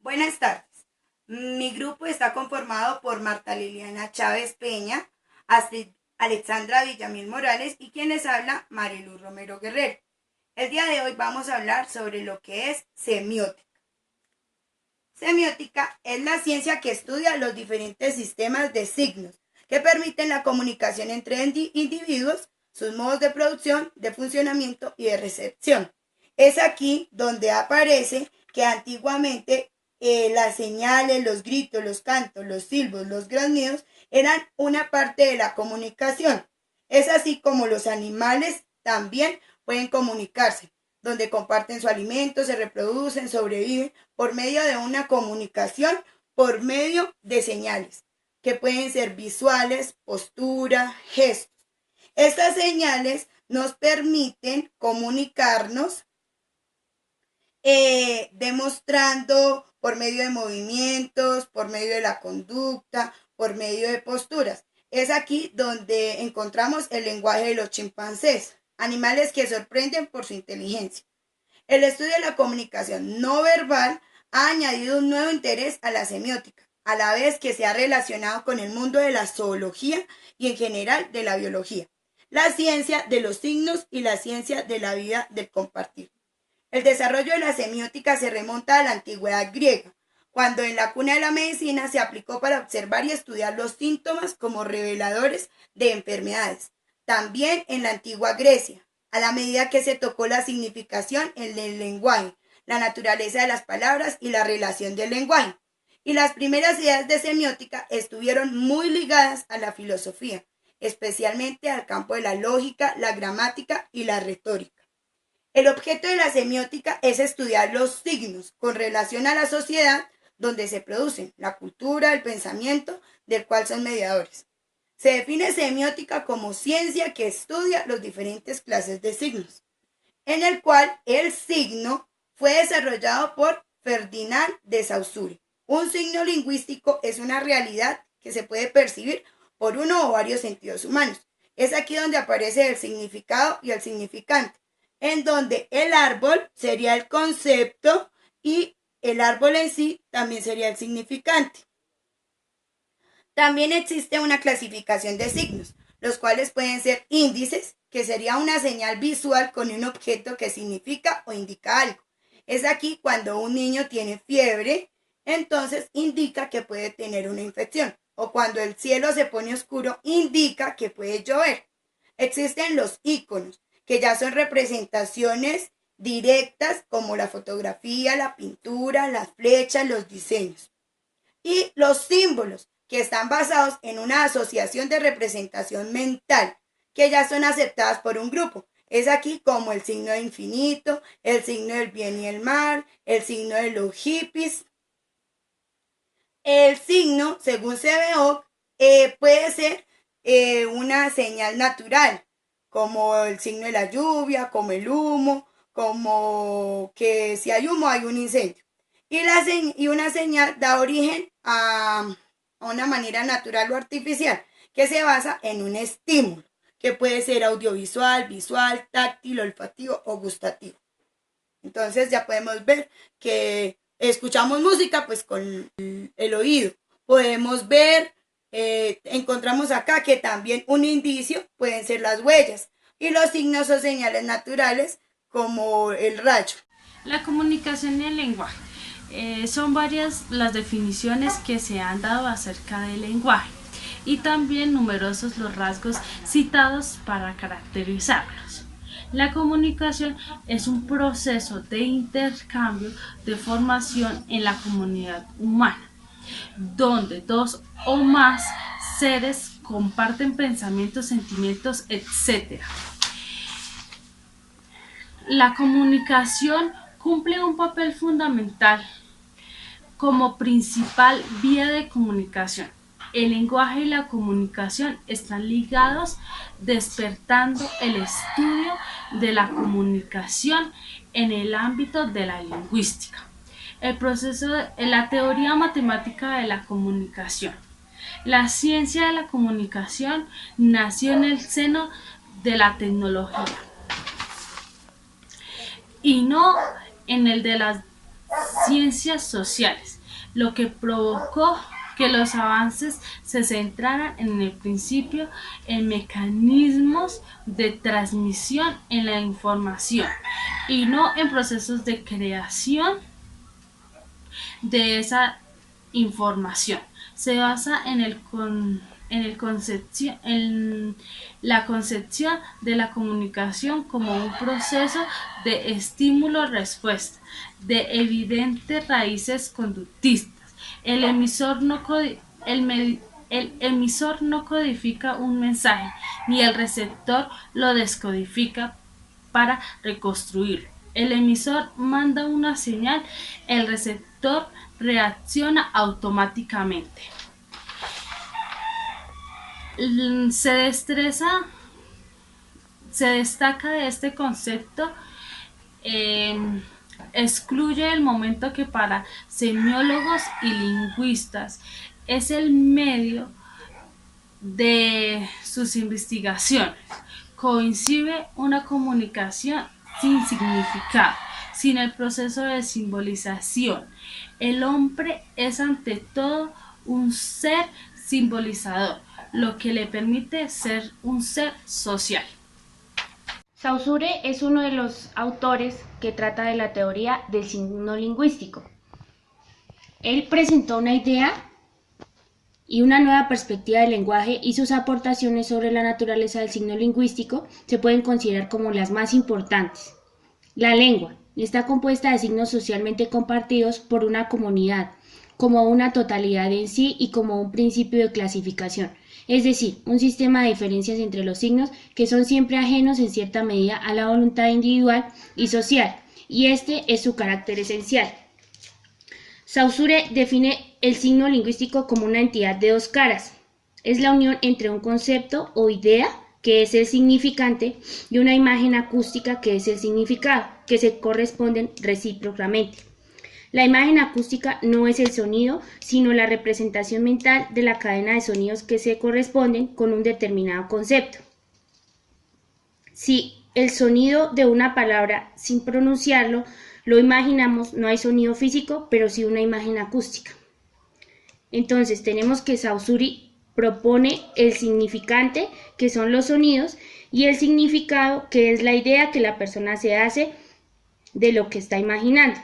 Buenas tardes. Mi grupo está conformado por Marta Liliana Chávez Peña, Astrid Alexandra Villamil Morales y quien les habla, Marilu Romero Guerrero. El día de hoy vamos a hablar sobre lo que es semiótica. Semiótica es la ciencia que estudia los diferentes sistemas de signos que permiten la comunicación entre individuos, sus modos de producción, de funcionamiento y de recepción. Es aquí donde aparece que antiguamente las señales, los gritos, los cantos, los silbos, los graznidos eran una parte de la comunicación. Es así como los animales también pueden comunicarse, donde comparten su alimento, se reproducen, sobreviven por medio de una comunicación, por medio de señales, que pueden ser visuales, postura, gestos. Estas señales nos permiten comunicarnos demostrando por medio de movimientos, por medio de la conducta, por medio de posturas. Es aquí donde encontramos el lenguaje de los chimpancés, animales que sorprenden por su inteligencia. El estudio de la comunicación no verbal ha añadido un nuevo interés a la semiótica, a la vez que se ha relacionado con el mundo de la zoología y en general de la biología, la ciencia de los signos y la ciencia de la vida del compartir. El desarrollo de la semiótica se remonta a la antigüedad griega, cuando en la cuna de la medicina se aplicó para observar y estudiar los síntomas como reveladores de enfermedades. También en la antigua Grecia, a la medida que se tocó la significación en el lenguaje, la naturaleza de las palabras y la relación del lenguaje. Y las primeras ideas de semiótica estuvieron muy ligadas a la filosofía, especialmente al campo de la lógica, la gramática y la retórica. El objeto de la semiótica es estudiar los signos con relación a la sociedad donde se producen, la cultura, el pensamiento, del cual son mediadores. Se define semiótica como ciencia que estudia las diferentes clases de signos, en el cual el signo fue desarrollado por Ferdinand de Saussure. Un signo lingüístico es una realidad que se puede percibir por uno o varios sentidos humanos. Es aquí donde aparece el significado y el significante, en donde el árbol sería el concepto y el árbol en sí también sería el significante. También existe una clasificación de signos, los cuales pueden ser índices, que sería una señal visual con un objeto que significa o indica algo. Es aquí cuando un niño tiene fiebre, entonces indica que puede tener una infección, o cuando el cielo se pone oscuro, indica que puede llover. Existen los íconos, que ya son representaciones directas como la fotografía, la pintura, las flechas, los diseños. Y los símbolos, que están basados en una asociación de representación mental, que ya son aceptadas por un grupo. Es aquí como el signo de infinito, el signo del bien y el mal, el signo de los hippies. El signo, según CBO, puede ser una señal natural, como el signo de la lluvia, como el humo, como que si hay humo hay un incendio. Y una señal da origen a una manera natural o artificial que se basa en un estímulo, que puede ser audiovisual, visual, táctil, olfativo o gustativo. Entonces ya podemos ver que escuchamos música pues con el oído. Podemos ver, encontramos acá que también un indicio pueden ser las huellas y los signos o señales naturales como el rayo. La comunicación y el lenguaje. Son varias las definiciones que se han dado acerca del lenguaje y también numerosos los rasgos citados para caracterizarlos. La comunicación es un proceso de intercambio de formación en la comunidad humana, donde dos o más seres comparten pensamientos, sentimientos, etc. La comunicación cumple un papel fundamental como principal vía de comunicación. El lenguaje y la comunicación están ligados, despertando el estudio de la comunicación en el ámbito de la lingüística. El proceso de la teoría matemática de la comunicación. La ciencia de la comunicación nació en el seno de la tecnología y no en el de las ciencias sociales, lo que provocó que los avances se centraran en el principio en mecanismos de transmisión en la información y no en procesos de creación de esa información. Se basa en la concepción de la comunicación como un proceso de estímulo-respuesta de evidentes raíces conductistas. El emisor no codifica un mensaje, ni el receptor lo descodifica para reconstruirlo. El emisor manda una señal, el receptor reacciona automáticamente. Se destaca de este concepto, excluye el momento que para semiólogos y lingüistas es el medio de sus investigaciones. Coincide una comunicación sin significado, sin el proceso de simbolización. El hombre es ante todo un ser simbolizador, lo que le permite ser un ser social. Saussure es uno de los autores que trata de la teoría del signo lingüístico. Él presentó una idea y una nueva perspectiva del lenguaje, y sus aportaciones sobre la naturaleza del signo lingüístico se pueden considerar como las más importantes. La lengua está compuesta de signos socialmente compartidos por una comunidad, como una totalidad en sí y como un principio de clasificación, es decir, un sistema de diferencias entre los signos que son siempre ajenos en cierta medida a la voluntad individual y social, y este es su carácter esencial. Saussure define el signo lingüístico como una entidad de dos caras. Es la unión entre un concepto o idea, que es el significante, y una imagen acústica, que es el significado, que se corresponden recíprocamente. La imagen acústica no es el sonido, sino la representación mental de la cadena de sonidos que se corresponden con un determinado concepto. Si el sonido de una palabra, sin pronunciarlo, lo imaginamos, no hay sonido físico, pero sí una imagen acústica. Entonces tenemos que Saussure propone el significante, que son los sonidos, y el significado, que es la idea que la persona se hace de lo que está imaginando.